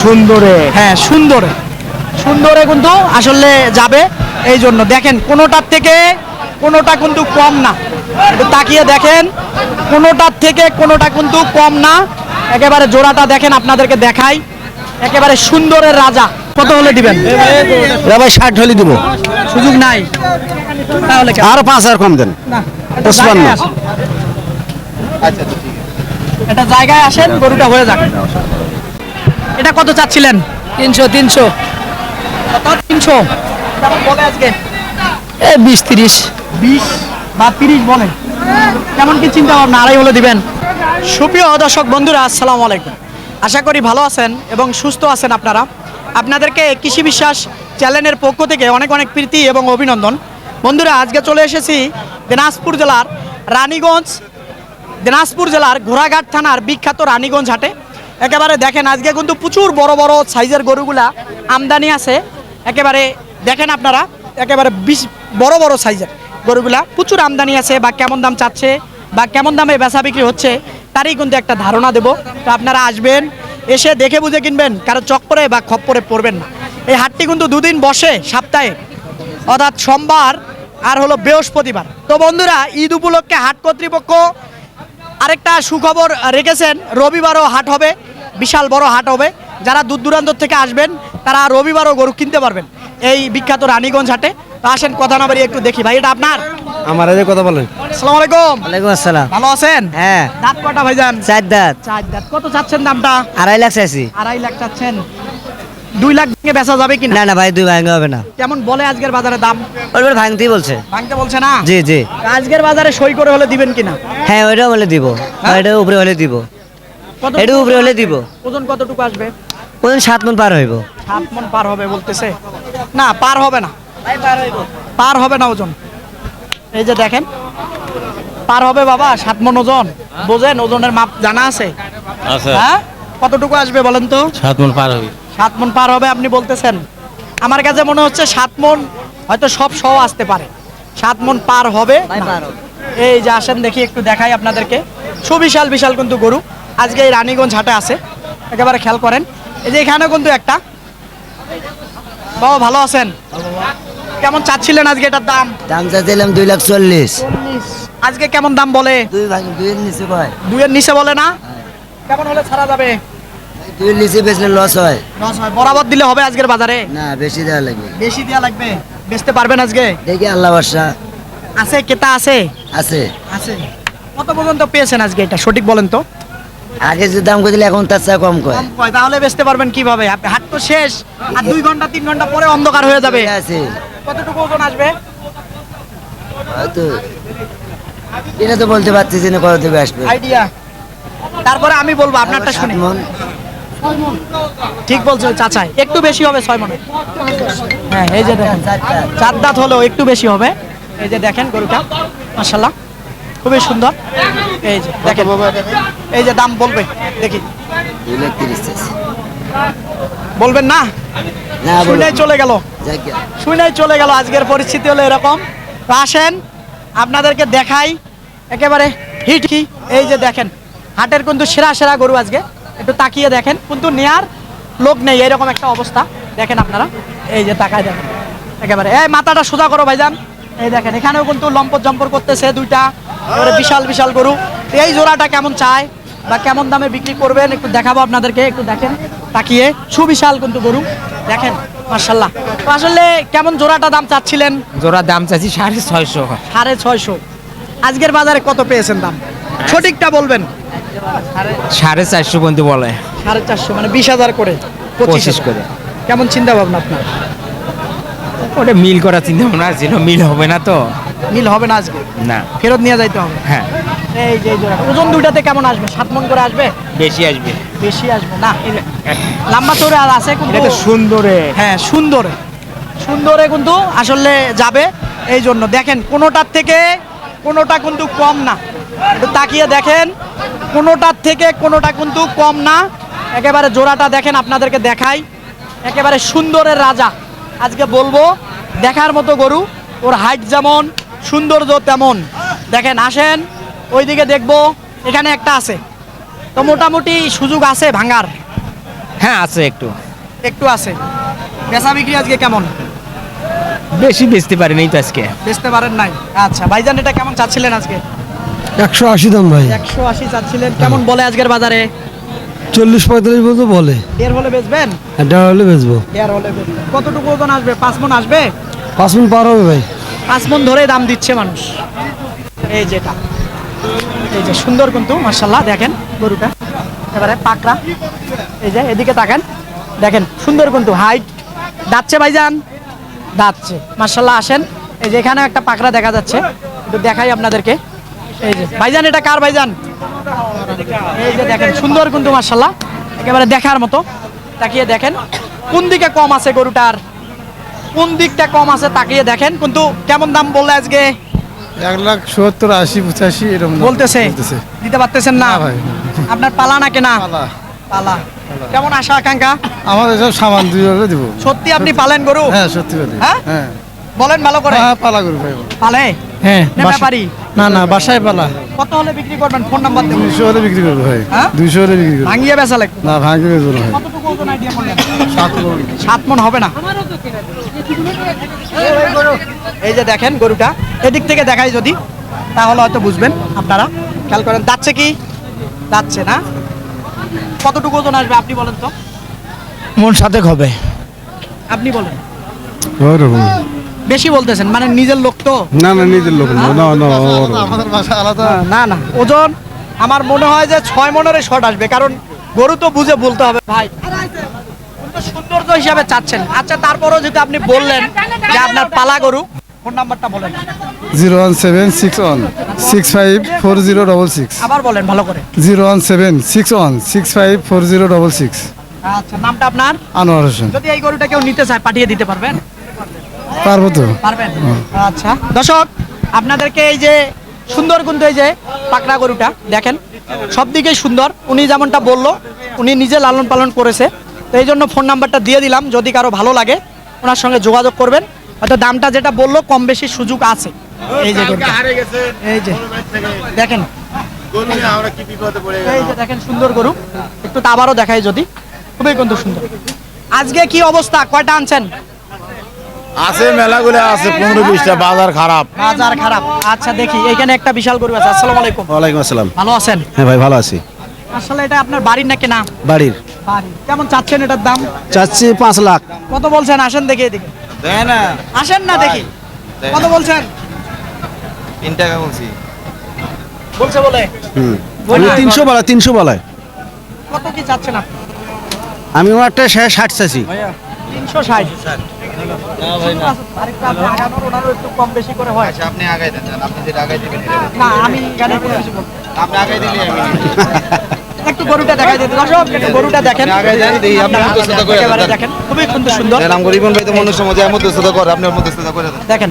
সুন্দরে, হ্যাঁ সুন্দরে সুন্দরে কিন্তু আসলে যাবে। এই জন্য দেখেন কোনোটার থেকে কোনোটা কিন্তু কম না, একটু তাকিয়ে দেখেন কোনোটার থেকে কোনোটা কিন্তু কম না। একেবারে জোড়াটা দেখেন আপনাদেরকে দেখাই, একেবারে সুন্দরের রাজা। কত হলে দিবেন? ভাই 60 হলে দিব। সুযোগ নাই তাহলে কেমন? আর 5000 কম দেন। না, এটা 55 জায়গায় আসেন। এটা জায়গায় আসেন, গরুটা হয়ে যাক। এটা কত চাচ্ছিলেন? 300 300 কত? 300 কেমন বলে আজকে? 20 30 20 বা 30 বলে। কেমন কি চিন্তা ভাবনা? আড়াই হলে দিবেন। সুপ্রিয় দর্শক বন্ধুরা, আসসালামু আলাইকুম। আশা করি ভালো আছেন এবং সুস্থ আছেন আপনারা। আপনাদেরকে কৃষি বিশ্বাস চ্যানেলের পক্ষ থেকে অনেক অনেক প্রীতি এবং অভিনন্দন। বন্ধুরা, আজকে চলে এসেছি দিনাজপুর জেলার রানীগঞ্জ, দিনাজপুর জেলার ঘোড়াঘাট থানার বিখ্যাত রানীগঞ্জ হাটে। একেবারে দেখেন আজকে কিন্তু প্রচুর বড় বড় সাইজের গরুগুলা আমদানি আছে। একেবারে দেখেন আপনারা, একেবারে বড় বড় সাইজের গরুগুলা প্রচুর আমদানি আছে। বা কেমন দাম চাচ্ছে বা কেমন দামে বেচা বিক্রি হচ্ছে তারই কিন্তু একটা ধারণা দেব। তো আপনারা আসবেন, এসে দেখে বুঝে কিনবেন, কারো চক্করে বা খপ্পরে পড়বেন না। এই হাটটি কিন্তু দুদিন বসে সপ্তাহে, অর্থাৎ সোমবার আর হলো বৃহস্পতিবার। তো বন্ধুরা, ঈদ উপলক্ষে হাট কর্তৃপক্ষ আরেকটা সুখবর রেখেছেন, রবিবারও হাট হবে, বিশাল বড় হাট হবে। যারা দূর দূরান্ত থেকে আসবেন তারা রবিবারও গরু কিনতে পারবেন এই বিখ্যাত রানীগঞ্জ হাটে। তো আসেন, কথা না বাড়িয়ে একটু দেখি। ভাই, এটা আপনার? আমার এই কথা বলেন। আসসালামু আলাইকুম। ওয়ালাইকুম আসসালাম। ভালো আছেন? হ্যাঁ, দাঁত কটা ভাইজান? 4 দাঁত। 4 দাঁত। কত চাচ্ছেন দামটা? 2.5 লাখ চাইছি। 2.5 লাখ চাচ্ছেন। 2 লাখ ভেঙে বেচা যাবে কিনা? না না ভাই, 2 ভাঙা হবে না। কেমন বলে আজকের বাজারে দাম? ওর ভাঙতেই বলছে। ভাঙতে বলছে না? জি জি। আজকের বাজারে সই করে হলে দিবেন কিনা? হ্যাঁ, ওইটাও বলে দিব। হ্যাঁ? ওইটাও উপরে হলে দিব। কত এটাও উপরে হলে দিব। ওজন কতটুকু আসবে? ওজন 7 মণ পার হইব। 7 মণ পার হবে বলতেছে। না, পার হবে না, পার হবে না ওজন। এই যে দেখেন, পার হবে বাবা 7 মণ ওজন। বোঝেন, ওজনের মাপ জানা আছে? আচ্ছা, হ্যাঁ, কতটুকু আসবে বলেন তো? 7 মণ পার হবে। 7 মণ পার হবে আপনি বলতেছেন। আমার কাছে মনে হচ্ছে 7 মণ হয়তো সব সহ আসতে পারে। 7 মণ পার হবে না। এই যে আসেন, দেখি একটু দেখাই আপনাদেরকে। সুবিশাল বিশাল কিন্তু গরু আজকে এই রানীগঞ্জ হাটে আছে। একেবারে খেয়াল করেন, এই যে এখানেও কিন্তু একটা। বাবা, ভালো আছেন? কেমন চাচ্ছিলেন আজকে এটার দাম? দাম চাইছিলাম 2,40,000। আজকে কেমন দাম বলে? 2 ভাঙ 2 এর নিচে কয়। 2 এর নিচে বলে না? কেমন হলে ছাড়া যাবে? 2 এর নিচে বেচলে লস হয়। লস হয়? বরাবর দিলে হবে আজকের বাজারে? না, বেশি দেওয়া লাগবে। বেশি দেওয়া লাগবে? বেচতে পারবেন আজকে? দেখি আল্লাহ ভরসা। আছে ক্রেতা? আছে আছে। আছে। কত পর্যন্ত পেয়েছেন আজকে এটা সঠিক বলেন তো? আগে যে দাম কইলে এখন তার চেয়ে কম কয়। কম কয়, তাহলে বেচতে পারবেন কিভাবে? হাট তো শেষ, আর 2 ঘন্টা 3 ঘন্টা পরে অন্ধকার হয়ে যাবে। আছে কতটুকু ওজন আসবে? হয়তো, এটা তো বলতে পারতেছি না কত থেকে আসবে। আইডিয়া? তারপরে আমি বলবো, আপনারটা শুনে। 7 মণ। ঠিক বলছো চাচা, একটু বেশি হবে 6 মণে। হ্যাঁ, এই যে দেখেন 4 দাঁত হলেও একটু বেশি হবে। এই যে দেখেন গরুটা, মাশাআল্লাহ খুবই সুন্দর। এই যে দেখেন, এই যে দাম বলবে দেখি। 2,30,000 চাইছি। বলবেন না? না, শুনেই চলে গেল, জায়গা। শুনেই চলে গেল। আজকের পরিস্থিতি হলো এরকম। তো আসেন আপনাদেরকে দেখাই একেবারে হিট কি। এই যে দেখেন, হাটের কিন্তু সেরা সেরা গরু আজকে। একটু তাকিয়ে দেখেন, কিন্তু নেয়ার লোক নেই, এরকম একটা অবস্থা। দেখেন আপনারা, এই যে তাকায় দেখেন একেবারে। এই মাথাটা সোজা করো ভাইজান। এই দেখেন, এখানেও কিন্তু লম্পট জম্পর করতেছে দুইটা এবারে বিশাল বিশাল গরু। এই জোড়াটা কেমন চায় বা কেমন দামে বিক্রি করবেন একটু দেখাবো আপনাদেরকে। একটু দেখেন তাকিয়ে, সুবিশাল কিন্তু গরু দেখেন, মাশাআল্লাহ। তো আসলে কেমন জোড়াটা দাম চাচ্ছিলেন? জোড়া দাম চাইছি 650। 650। আজকের বাজারে কত পেয়েছেন দাম? সঠিকটা বলবেন। 450 পর্যন্ত বলে। 450 মানে 20,000 করে, 25 করে। কেমন চিন্তা ভাবনা আপনার? ওটা মিল করার চিন্তা ভাবনা ছিল, মিল হবে না তো। মিল হবে না আজকে, না। ফেরত নিয়ে যাইতে হবে। হ্যাঁ, এই যে জোড়া ওজন দুইটাতে কেমন আসবে? 7 মণ করে আসবে? বেশি আসবে। বেশি আসবে না, লম্বা চড়ে আর আছে কিন্তু। এটা তো সুন্দরে। হ্যাঁ, সুন্দরে সুন্দরে কিন্তু আসলে যাবে। এই জন্য দেখেন কোনোটার থেকে কোনোটা কিন্তু কম না, একটু তাকিয়ে দেখেন কোনোটার থেকে কোনোটা কিন্তু কম না। একেবারে জোড়াটা দেখেন আপনাদেরকে দেখাই, একেবারে সুন্দরের রাজা আজকে বলবো। দেখার মতো গরু, ওর হাইট যেমন সৌন্দর্য তেমন। দেখেন, আসেন ওইদিকে দেখবো, এখানে একটা আছে। তো মোটামুটি সুযোগ আছে ভাঙার। হ্যাঁ আছে একটু, একটু আছে। বেচা বিক্রি আজকে কেমন? বেশি বেচতে পারিনি তো আজকে। বেচতে পারেন নাই। আচ্ছা ভাইজান, এটা কেমন চাচ্ছিলেন আজকে? 180 দাম ভাই। 180 চাচ্ছিলেন। কেমন বলে আজকের বাজারে? 40-45 বলতে বলে। এর হলে বেচবেন? এটা হলে বেচবো। এর হলে বেচবেন। কতটুকু ওজন আসবে? 5 মণ আসবে? 5 মিনিট পার হবে ভাই। 5 মণ ধরে দাম দিচ্ছে মানুষ। এই যেটা, এই যে সুন্দর কিন্তু মাশাআল্লাহ, দেখেন গরুটা এবারে পাকড়া। এই যে এদিকে তাকান, দেখেন সুন্দর কিন্তু হাইট। দাঁতছে ভাইজান? দাঁতছে মাশাআল্লাহ। আসেন, এই যে এখানে একটা পাকড়া দেখা যাচ্ছে, একটু দেখাই আপনাদেরকে। এই যে ভাইজান, এটা কার ভাইজান? এই যে দেখেন সুন্দর কিন্তু মাশাআল্লাহ, একেবারে দেখার মতো। তাকিয়ে দেখেন কোন দিকে কম আছে গরুটার, কোন দিকটা কম আছে তাকিয়ে দেখেন। কিন্তু কেমন দাম বললে আজকে? 1,70,000, 80, 85 এরকম বলতেছে। দিতে পারতেছেন না? না ভাই। আপনার পালা না কেনা? পালা। কেমন আশা আকাঙ্ক্ষা? আমাদের সব সামান 2 হলে দিব। সত্যি আপনি পালেন গরু? হ্যাঁ সত্যি বলি। হ্যাঁ? হ্যাঁ বলেন ভালো করে। হ্যাঁ পালা করব ভাই। পালে? হ্যাঁ না ব্যাপারী? না বাসায় পালা। কত হলে বিক্রি করবেন? ফোন নাম্বার দেবো। 200 হলে বিক্রি করব ভাই। হ্যাঁ? 200 হলে বিক্রি করব। ভাঙিয়ে বেচা লাগবে। না ভাঙে বেচবো না ভাই। কতটুকু ওজন আইডিয়া করলেন? 7 মণ। 7 মণ হবে না। এই যে দেখেন গরুটা, এদিক থেকে দেখাই যদি, তাহলে হয়তো বুঝবেন আপনারা। খেয়াল করেন, দাচ্ছে কি? দাচ্ছে না। কতটুকু ওজন আসবে আপনি বলেন তো? মন 7 হবে। আপনি বলেন। ওরকম। বেশি বলতেছেন, মানে নিজের লোক তো। না নিজের লোক না। আমাদের ভাষা আলাদা। না না, ওজন আমার মনে হয় যে 6 মণের শর্ট আসবে, কারণ গরু তো বুঝে বলতে হবে ভাই। কিন্তু সৌন্দর্য হিসাবে চাচ্ছেন। আচ্ছা তারপরও যদি আপনি বললেন যে আপনার পালা গরু, ফোন নাম্বারটা বলেন। 01761654066। আবার বলেন ভালো করে। 01761654066। আচ্ছা, নামটা আপনার? আনোয়ার হোসেন। যদি এই গরুটা কেউ নিতে চায়, পাঠিয়ে দিতে পারবেন? পারবো তো। পারবেন। আচ্ছা দর্শক, আপনাদেরকে এই যে সুন্দর কিন্তু এই যে পাকড়া গরুটা দেখেন, সব দিকেই সুন্দর। উনি যেমনটা বললো, উনি নিজে লালন পালন করেছে, তো এই জন্য ফোন নাম্বারটা দিয়ে দিলাম। যদি কারো ভালো লাগে ওনার সঙ্গে যোগাযোগ করবেন। হয়তো দামটা যেটা বললো কম বেশি সুযোগ আছে। এই যে গরুটা, এই যে দেখেন, এই যে দেখেন সুন্দর গরু। একটু তা আবারও দেখাই যদি, খুবই কিন্তু সুন্দর। আজকে কি অবস্থা, কয়টা আনছেন? আছে মেলাগুলো আছে 15-20টা। বাজার খারাপ। বাজার খারাপ। আচ্ছা দেখি, এখানে একটা বিশাল গরু আছে। আসসালামু আলাইকুম। ওয়ালাইকুম আসসালাম। ভালো আছেন? হ্যাঁ ভাই ভালো আছি। আসলে এটা আপনার বাড়ির না কেনা? বাড়ির। বাড়ি। কেমন চাচ্ছেন এটার দাম? চাচ্ছি 5 লাখ। কত বলছেন? আসেন দেখি এদিকে। দেয় না। আসেন না দেখি। কত বলছেন? 3 টাকা বলছি। বলছে বলে। আমি 300 বলা, 300 বলায়। কত কি চাচ্ছেন আপনি? আমি ওনারটা 60 চাইছি। 360। আরেকটু আপনি আগানোর, ওনারও একটু কম বেশি করে হয়। আচ্ছা আপনি আগাই দেন। আপনি যেটা আগাই দিবেন। না আমি এখানে কোনো কিছু বলবো না। আপনি আগাই দিলে আমি একটু গরুটা দেখাই দিতে দর্শক, একটু গরুটা দেখেন। আপনি আগাই দেন, দেখি আপনি মধ্যস্থতা করে একেবারে দেন। দেখেন, খুবই কিন্তু সুন্দর। নাম গরিবন ভাই তো মনের সময় যায় মধ্যস্থতা করে, আপনি মধ্যস্থতা করে দেন। দেখেন,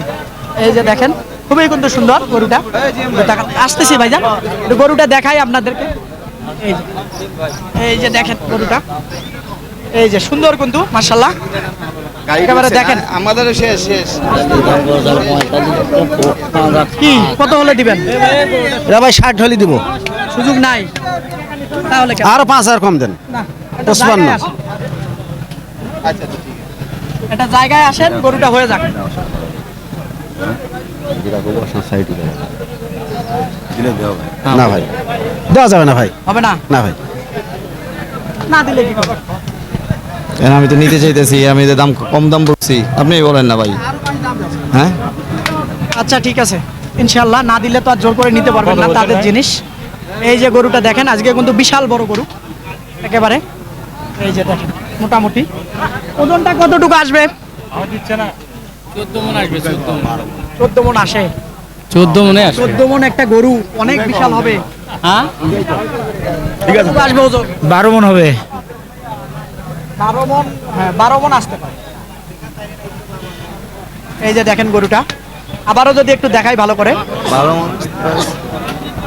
এই যে দেখেন খুবই কিন্তু সুন্দর গরুটা। আসতেছি ভাইজান, একটু গরুটা দেখাই আপনাদেরকে। এই যে, এই যে দেখেন গরুটা, এই যে সুন্দর কিন্তু মাশাআল্লাহ। একেবারে দেখেন। আমাদেরও শেষ। কি কত হলে দিবেন? এরা ভাই 60 হলে দিব। সুযোগ নাই তাহলে কেন? আরো 5,000 কম দেন। না, এটা 55। জায়গায় আসেন। আচ্ছা ঠিক আছে। এটা জায়গায় আসেন, গরুটা হয়ে যাক। না ভাই দেওয়া যাবে না ভাই। হবে না? না ভাই। না দিলে কি করবে? আমি তো নিতে চাইতেছি, আমি যে দাম কম দাম বলছি, আপনি বলেন না ভাই। হ্যাঁ আচ্ছা ঠিক আছে, ইনশাআল্লাহ না দিলে তো আর জোর করে নিতে পারবেন না, তাদের জিনিস। এই যে গরুটা দেখেন, আজকে কিন্তু বিশাল বড় গরু একেবারে। এই যে দেখেন মোটামুটি ওজনটা কতটুকু আসবে? 14 মণ আসবে। 14 মণ আসে। 14 মণে আসবে। 14 মণ একটা গরু অনেক বিশাল হবে। হ্যাঁ ঠিক আছে, আসবে ওজন 12 মণ হবে। 12 মণ। হ্যাঁ 12 মণ আসতে পারে। এই যে দেখেন গরুটা, আবারও যদি একটু দেখাই ভালো করে,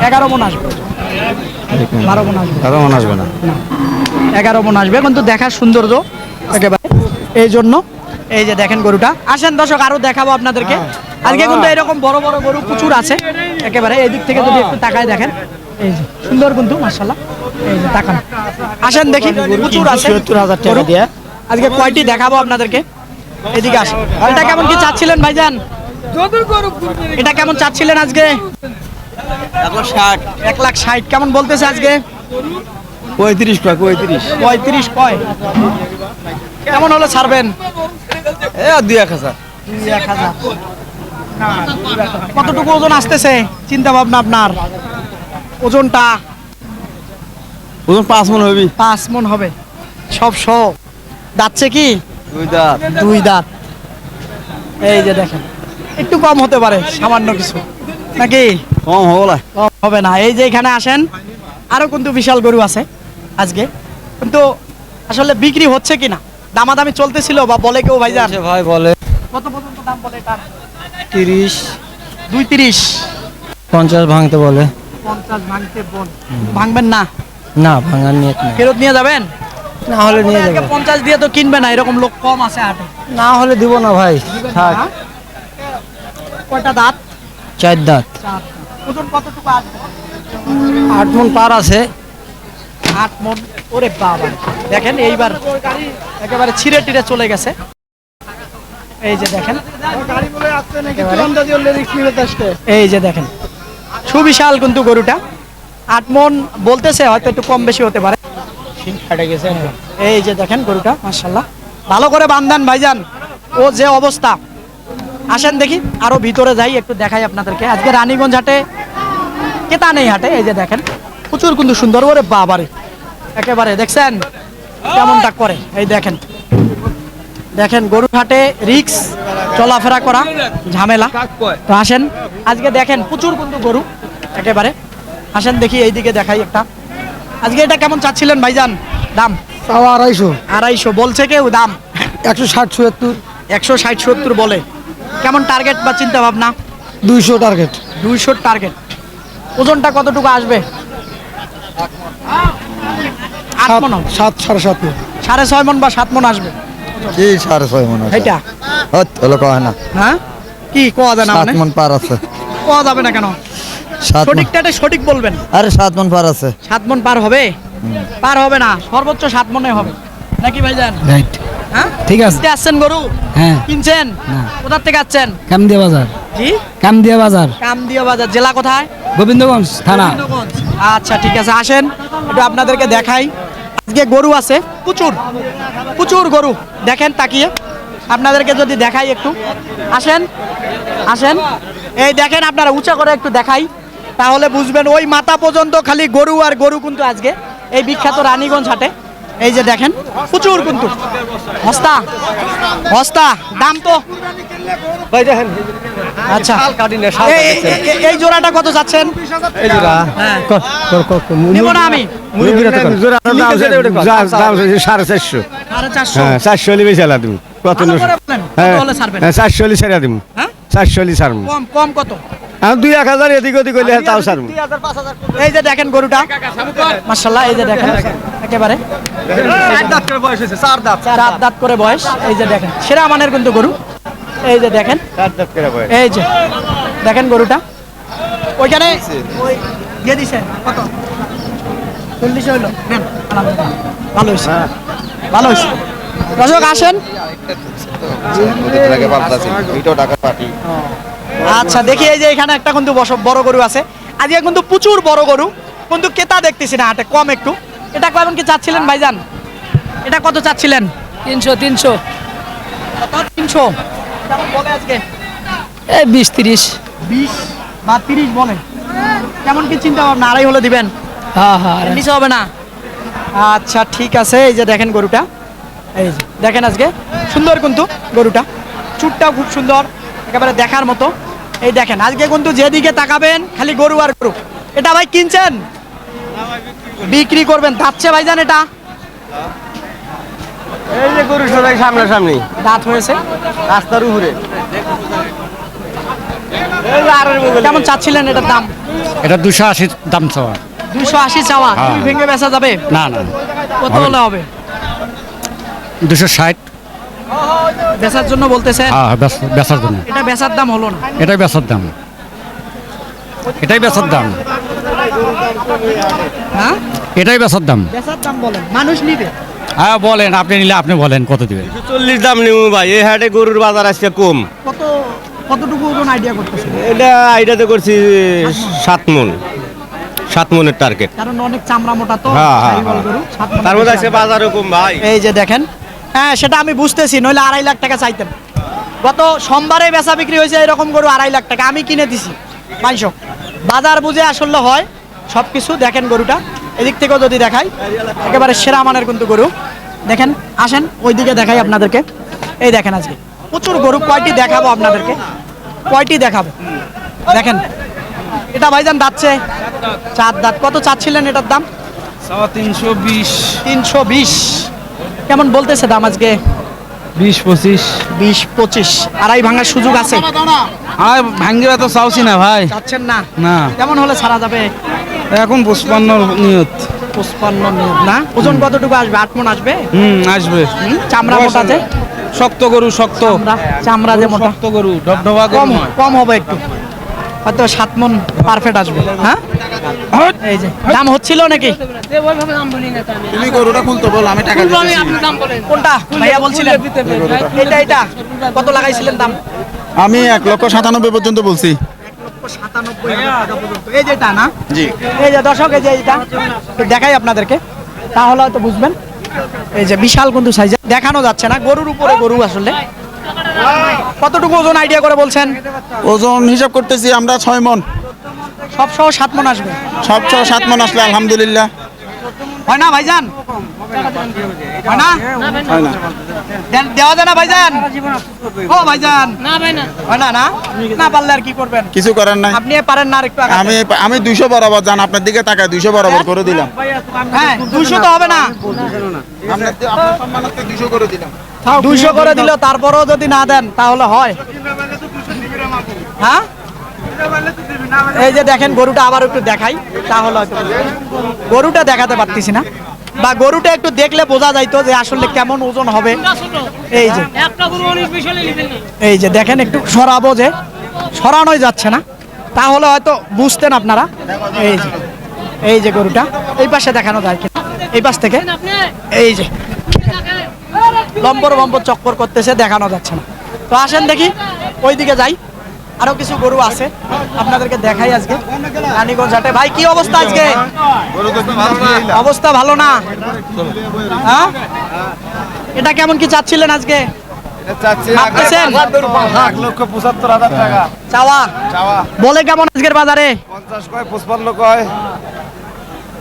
11 মণ আসবে। 12 মণ আসবে। আরো মনে আসবে না। 11 মণ আসবে, কিন্তু দেখার সৌন্দর্য একেবারে। এই জন্য এই যে দেখেন গরুটা। আসেন দর্শক, আরো দেখাবো আপনাদেরকে। আজকে কিন্তু এরকম বড় বড় গরু প্রচুর আছে একেবারে। এই দিক থেকে যদি একটু তাকায় দেখেন, এই যে সুন্দর কিন্তু মাশাআল্লাহ। এই যে তাকান, আসেন দেখি প্রচুর আছে 70,000 টাকা গরু। দিয়ে। আজকে কয়টি দেখাবো আপনাদেরকে, এদিকে আসেন। এটা কেমন কি চাচ্ছিলেন ভাইজান? এটা কেমন চাচ্ছিলেন আজকে? 1,60,000 কেমন বলতেছে আজকে? 35 কয় 35 35 কয়। কেমন হলে ছাড়বেন? এ 2,000 1,000। কতটুকু ওজন আসতেছে চিন্তা ভাবনা আপনার? ওজনটা ওজন 5 মণ হবি 5 মণ হবে সব সহ। দাঁতছে কি? 2 দাঁত 2 দাঁত। এই যে দেখেন, একটু কম হতে পারে সামান্য কিছু, নাকি? কম হবলা কম হবে না। এই যে এখানে আসেন, আরো কিন্তু বিশাল গরু আছে আজকে, কিন্তু আসলে বিক্রি হচ্ছে কিনা, দামাদামি চলতেছিল বা বলে কেউ ভাইজান? ভাই বলে কত পর্যন্ত দাম বলে এটা? 30 2.30। 50 ভাঙতে বলে 50 ভাঙতে বল, ভাঙবেন না? না ভাঙার নিয়ত না ফেরত নিয়ে যাবেন? না হলে নিয়ে আজকে যাবো 50 দিয়ে তো কিনবে না, এরকম লোক কম আছে হাটে। না হলে দিব না ভাই থাক হ্যাঁ? কয়টা দাঁত? 4 দাঁত ওজন কতটুকু আসবে? 8 মণ পার আছে 8 মণ। ওরে বাবা, দেখেন এইবার একেবারে ছিঁড়ে টিড়ে চলে গেছে। এই যে দেখেন, এই যে দেখেন সুবিশাল কিন্তু গরুটা। 8 মণ বলতেছে, হয়তো একটু কম বেশি হতে পারে। এই যে দেখেন গরুটা, মাশাআল্লাহ ভালো করে বান্ধান ভাইজান। ও যে অবস্থা, আসেন দেখি আরো ভিতরে যাই, একটু দেখাই আপনাদেরকে। আজকে রানীগঞ্জ হাটে কেতা নেই হাটে। এই যে দেখেন প্রচুর কিন্তু সুন্দর। ওরে বাবারে, একেবারে দেখছেন কেমনটা করে? এই দেখেন, দেখেন গরুর হাটে রিক্স, চলাফেরা করা ঝামেলা। তো আসেন, আজকে দেখেন প্রচুর কিন্তু গরু একেবারে। আসেন দেখি এইদিকে দেখাই একটা। আজকে এটা কেমন চাচ্ছিলেন ভাইজান দাম? 250 বলছে কেউ দাম? 160-70 160-70 বলে। কেমন টার্গেট বা চিন্তা ভাবনা? 200 টার্গেট 200 টার্গেট। ওজনটা কতটুকু আসবে? 8 মণ, 7 7.5 মণ 6.5 মণ বা 7 মণ আসবে কি 6.5 মণ আছে এটা। হলো কয় না হ্যাঁ, কি কোয়া যায় না? 7 মানে মণ পার আছে কোয়া যাবে না কেন? 7 মণ সঠিকটা সঠিক বলবেন। আরে 7 মণ পার আছে 7 মণ পার হবে? পার হবে না, সর্বোচ্চ 7 মণে হবে, নাকি ভাইজান? রাইট হ্যাঁ, ঠিক আছে। কিনতে আসছেন গরু? হ্যাঁ কিনছেন? কোথা থেকে আসছেন? কামদিয়া বাজার জি, কামদিয়া বাজার কামদিয়া বাজার। জেলা কোথায়? গোবিন্দগঞ্জ থানা গোবিন্দগঞ্জ। আচ্ছা ঠিক আছে, আসেন একটু আপনাদেরকে দেখাই। আজকে গরু আছে প্রচুর, প্রচুর গরু। দেখেন তাকিয়ে আপনাদেরকে যদি দেখাই একটু, আসেন আসেন। এই দেখেন, আপনারা উঁচা করে একটু দেখাই, তাহলে বুঝবেন। ওই মাথা পর্যন্ত খালি গরু আর গরু কিন্তু আজকে এই বিখ্যাত রানীগঞ্জ হাটে। এই যে দেখেন প্রচুর কিন্তু হস্তা হস্তা। দাম তো ভাই দেখেন আচ্ছা, এই জোড়াটা কত যাচ্ছেন? এই জোড়া হ্যাঁ, কত নেব না আমি। জোড়া দাম 450 450। হ্যাঁ 400 হলে বেশি আলা তুমি কত ভালো করে বলেন, কত হলে ছাড়বেন? 400 হলে ছেড়ে দিমু হ্যাঁ, 400 হলে ছাড়মু কম কম কত? আমি 2-1000 এদিক ওদিক হইলে তাও ছাড়মু এই যে দেখেন গরুটা, মাশাআল্লাহ। এই যে দেখেন একেবারে 4 দাঁত করে বয়স হয়েছে 4 দাঁত 4 দাঁত করে বয়স। এই যে দেখেন সেরা মানের কিন্তু গরু। এই যে দেখেন, 4 দাঁত করে বয়স এই যে দেখেন গরুটা ওইখানে ওই দিয়ে দিছে কত? 40 হইলো। নেন, আলহামদুলিল্লাহ ভালো হয়েছে, ভালো হয়েছে। দর্শক আসেন। আচ্ছা দেখি, এই যে এখানে একটা কিন্তু বড় গরু আছে। আজকে কিন্তু প্রচুর বড় গরু, কিন্তু ক্রেতা দেখতেছি না হাটে, কম একটু। এটা কেমন কি চাচ্ছিলেন ভাইজান? এটা কত চাচ্ছিলেন? 300 300 কেমন বলে আজকে? এই 20-30 20 বা 30 বলে। কেমন কি চিন্তা ভাবনা? আড়াই হলে দিবেন? হ্যাঁ হ্যাঁ নিচে হবে না? আচ্ছা ঠিক আছে। এই যে দেখেন গরুটা, এই যে দেখেন আজকে সুন্দর কিন্তু গরুটা, চুটটাও খুব সুন্দর, একেবারে দেখার মতো। এই দেখেন আজকে কিন্তু যেদিকে তাকাবেন খালি গরু আর গরু। এটা ভাই কিনছেন? বিক্রি করবেন? দাঁতছে ভাইজান এটা? এই যে গরু সবাই সামনাসামনি দাঁত হয়েছে রাস্তার উপরে কেমন চাচ্ছিলেন এটার দাম? এটা 280 দাম চাওয়া। 280 চাওয়া। হ্যাঁ। ভেঙে বেচা যাবে? না না, কত হলে হবে? 260। বেচার জন্য বলতেছেন? হ্যাঁ বেচার জন্য। এটা বেচার দাম হলো না? এটাই বেচার দাম, এটাই বেচার দাম। হ্যাঁ, এটাই বেচার দাম। বেচার দাম বলেন, মানুষ নিবে। হ্যাঁ বলেন, আপনি নিলে আপনি বলেন কত দিবেন। 40 দাম নিব ভাই, এই হাটে গরুর বাজার আজকে কম। কতটুকু ওজন আইডিয়া করতেছেন? এটা আইডিয়াতে করছি 7 মণ, 7 মণের টার্গেট। কারণ অনেক চামড়া মোটা তো, হ্যাঁ, হ্যাঁ, শাহিওয়াল গরু, 7 মণ তার মধ্যে আজকে বাজারও কম ভাই। এই যে দেখেন, হ্যাঁ সেটা আমি বুঝতেছি, নইলে 2.5 লাখ টাকা চাইতেন। গত সোমবারে বেচা বিক্রি হয়েছে এরকম গরু 2.5 লাখ টাকা, আমি কিনে দিছি 500। বাজার বুঝে আসলে হয় সব কিছু। দেখেন গরুটা এদিক থেকেও যদি দেখাই, একেবারে সেরা মানের কিন্তু গরু। দেখেন, আসেন ওইদিকে দেখাই আপনাদেরকে। এই দেখেন আজকে প্রচুর গরু, কয়টি দেখাবো আপনাদেরকে, কয়টি দেখাবো দেখেন। এটা ভাইজান দাঁতছে 4 দাঁত। কত চাচ্ছিলেন এটার দাম? 320, 320। কেমন বলতেছে দাম আজকে? 20-25। 20-25। আড়াই ভাঙার সুযোগ আছে? আর ভাঙ্গিবা তো চাওছি না ভাই, চাচ্ছেন না? না। কেমন হলে ছাড়া যাবে? এখন 55 নিয়ত। 55 নিয়ত না? ওজন কতটুকু আসবে? 8 মণ আসবে? আসবে। চামড়া মোটা আছে? শক্ত গরু, শক্ত চামড়া যে মোটা, শক্ত গরু, ডবডবা কম গরু নয়। কম হবে একটু, হয়তো 7 মণ পারফেক্ট আসবে। হ্যাঁ, এই যে দাম হচ্ছিল নাকি? তুমি গরুটা খুলতে বল, আমি টাকা দিচ্ছি। কোনটা ভাইয়া বলছিলেন? এটা কত লাগাইছিলেন দাম? আমি 1,97,000 পর্যন্ত বলছি। 1,97,000 পর্যন্ত। এই যেটা না? জি। এই যে দর্শক, এই যে এইটা একটু দেখাই আপনাদেরকে, তাহলে হয়তো বুঝবেন। এই যে বিশাল কিন্তু সাইজ, দেখানো যাচ্ছে না, গরুর উপরে গরু আসলে। কতটুকু ওজন আইডিয়া করে বলছেন? ওজন হিসাব করতেছি আমরা 6 মণ। সব সহ 7 মণ আসবে। সব 7 মণ আসলে আলহামদুলিল্লাহ। হয় না ভাইজান? হয় না? হয় না। দেওয়া যায় না ভাইজান? ও ভাইজান, হয় না? না না পারলে আর কি করবেন? কিছু করার নাই। আপনি পারেন না আর একটু আগাতে? আমি 200 বরাবর জান, আপনার দিকে তাকায় 200 বরাবর করে দিলাম। হ্যাঁ, 200 তো হবে না। আপনার সম্মানার্থে 200 করে দিলাম। 200 করে দিল, তারপরেও যদি না দেন তাহলে হয়? হ্যাঁ, এই যে দেখেন গরুটা আবার একটু দেখাই, তাহলে হয়তো বুঝবেন। গরুটা দেখাতে পারতেছি না, বা গরুটা একটু দেখলে বোঝা যাইতো যে আসলে কেমন ওজন হবে। এই যে এই যে দেখেন, একটু সরাবো, যে সরানোই যাচ্ছে না, তাহলে হয়তো বুঝতেন আপনারা। এই যে গরুটা এই পাশে দেখানো যায় কিনা, এই পাশ থেকে। এই যে লম্বর চক্কর করতেছে, দেখানো যাচ্ছে না। তো আসেন দেখি ওইদিকে যাই, আরো কিছু গরু আছে আপনাদেরকে দেখাই আজকে রানীগঞ্জ হাটে। ভাই কি অবস্থা আজকে? অবস্থা ভালো না? হ্যাঁ, এটা কেমন কি চাচ্ছিলেন আজকে? ভাবতেছেন? 1,75,000 টাকা চাওয়া বলে কেমন আজকের বাজারে? 50 কয়, 55 কয়,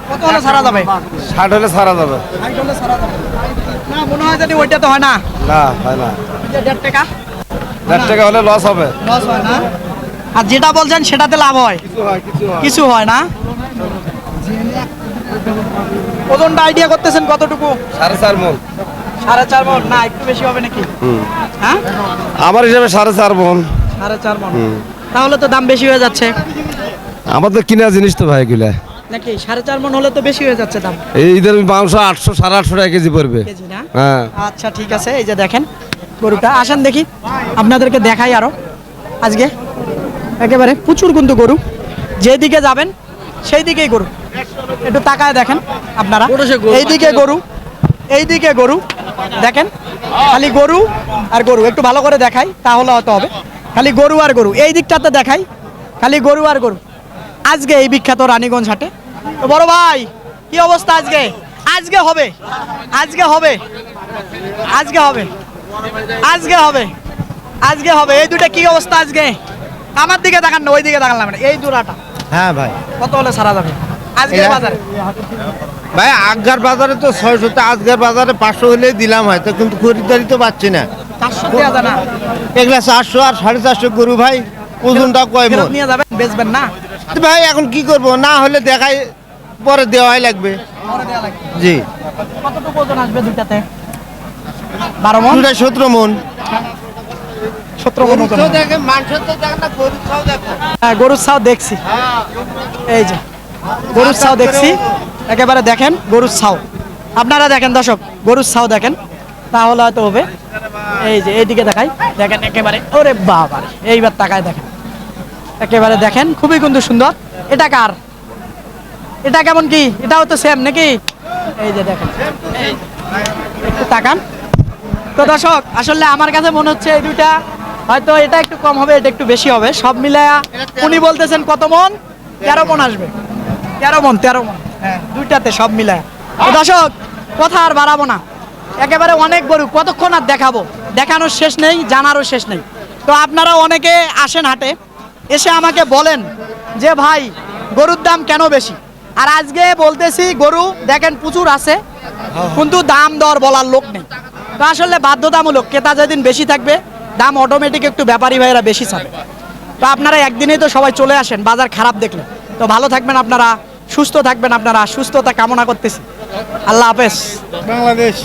কত হলে ছাড়া যাবে? 60 হলে ছাড়া যাবে। না মনে হয় যদি ওইটা তো হয় না। না হয় না, 1.5 টাকা 1.5 টাকা হলে লস হবে। লস হয় না, আর যেটা বলছেন সেটাতে লাভ হয়? কিছু হয় না। ওজনটা আইডিয়া করতেছেন কতটুকু? 4.5 মণ। 4.5 মণ না, একটু বেশি হবে নাকি? হ্যাঁ, আমার হিসাবে 4.5 মণ। 4.5 মণ, তাহলে তো দাম বেশি হয়ে যাচ্ছে। আমাদের কিনা জিনিস তো ভাই এগুলা, নাকি 4.5 মণ হলে তো বেশি হয়ে যাচ্ছে দাম। এই ঈদের মাংস 800 850 টাকা কেজি পড়বে। কেজি না? হ্যাঁ, আচ্ছা ঠিক আছে। এই যে দেখেন গরুটা, আসেন দেখি আপনাদেরকে দেখাই আরো। আজকে একেবারে প্রচুর কিন্তু গরু, যেদিকে যাবেন সেই দিকেই গরু। একটু তাকায় দেখেন আপনারা, এইদিকে গরু, এইদিকে গরু, দেখেন খালি গরু আর গরু। একটু ভালো করে দেখাই তাহলে হয়তো হবে, খালি গরু আর গরু। এই দিকটাতে দেখাই, খালি গরু আর গরু। আজকে এই বিখ্যাত রানীগঞ্জ হাটে। তো বড় ভাই কি অবস্থা আজকে? আজকে হবে, আজকে হবে, আজকে হবে, আজকে হবে, আজকে হবে। এই দুটা কি অবস্থা আজকে? আমার দিকে তাকান না, ওই দিকে তাকালাম না। এই দুটাটা হ্যাঁ ভাই, কত হলে ছাড়া যাবে আজকে বাজারে? ভাই আগের বাজারে তো 600, তো আজকের বাজারে 500 হলে দিলাম হয়তো, কিন্তু খরিদারি তো পাচ্ছি না। 400 দেওয়া যায় না? এগুলা 400 আর 450 গরু ভাই, ওজনটা কয় মণ? ফেরত নিয়ে যাবেন, বেচবেন না? তো ভাই এখন কি করব, না হলে দেখাই পরে দেওয়াই লাগবে। পরে দেওয়া লাগবে। জি, কতটুকু ওজন আসবে দুইটাতে? 12 মণ? 17 মণ। 17 মণ ওজন। দেখে মাংস তো দেখ না, গরু খাও দেখো। হ্যাঁ, গরুর ছাও দেখছি। এই যে গরুর ছাও দেখছি, একেবারে দেখেন গরুর ছাও। আপনারা দেখেন দর্শক, গরুর ছাও দেখেন, তাহলে হয়তো হবে। এই যে এইদিকে দেখাই, দেখেন একেবারে, ওরে বাবা, এইবার তাকায় দেখেন, একেবারে দেখেন খুবই কিন্তু সুন্দর। এটা কার? এটা কেমন কি? এটাও তো সেম নাকি? এই যে দেখেন, একটু তাকান তো দর্শক, আসলে আমার কাছে মনে হচ্ছে এই দুইটা হয়তো এটা একটু কম হবে, এটা একটু বেশি হবে। সব মিলায়া উনি বলতেছেন কত মন? 13 মন আসবে। 13 মন, হ্যাঁ, দুইটাতে সব মিলায়া। তো দর্শক, কথা আর বাড়াবো না, একেবারে অনেক গরু, কতক্ষণ আর দেখাবো? দেখানোর শেষ নেই, জানারও শেষ নেই। তো আপনারা অনেকে আসেন হাটে, এসে আমাকে বলেন যে ভাই গরুর দাম কেন বেশি? আর আজকে বলতেছি গরু দেখেন প্রচুর আছে, কিন্তু দাম দর বলার লোক নেই। তো আসলে বাধ্যতামূলক, ক্রেতা যেদিন বেশি থাকবে দাম অটোমেটিক একটু ব্যাপারী ভাইয়েরা বেশি চাবে। তো আপনারা একদিনেই তো সবাই চলে আসেন বাজার খারাপ দেখলে। তো ভালো থাকবেন আপনারা, সুস্থ থাকবেন আপনারা, সুস্থতা কামনা করতেছি। আল্লাহ হাফেজ। বাংলাদেশ।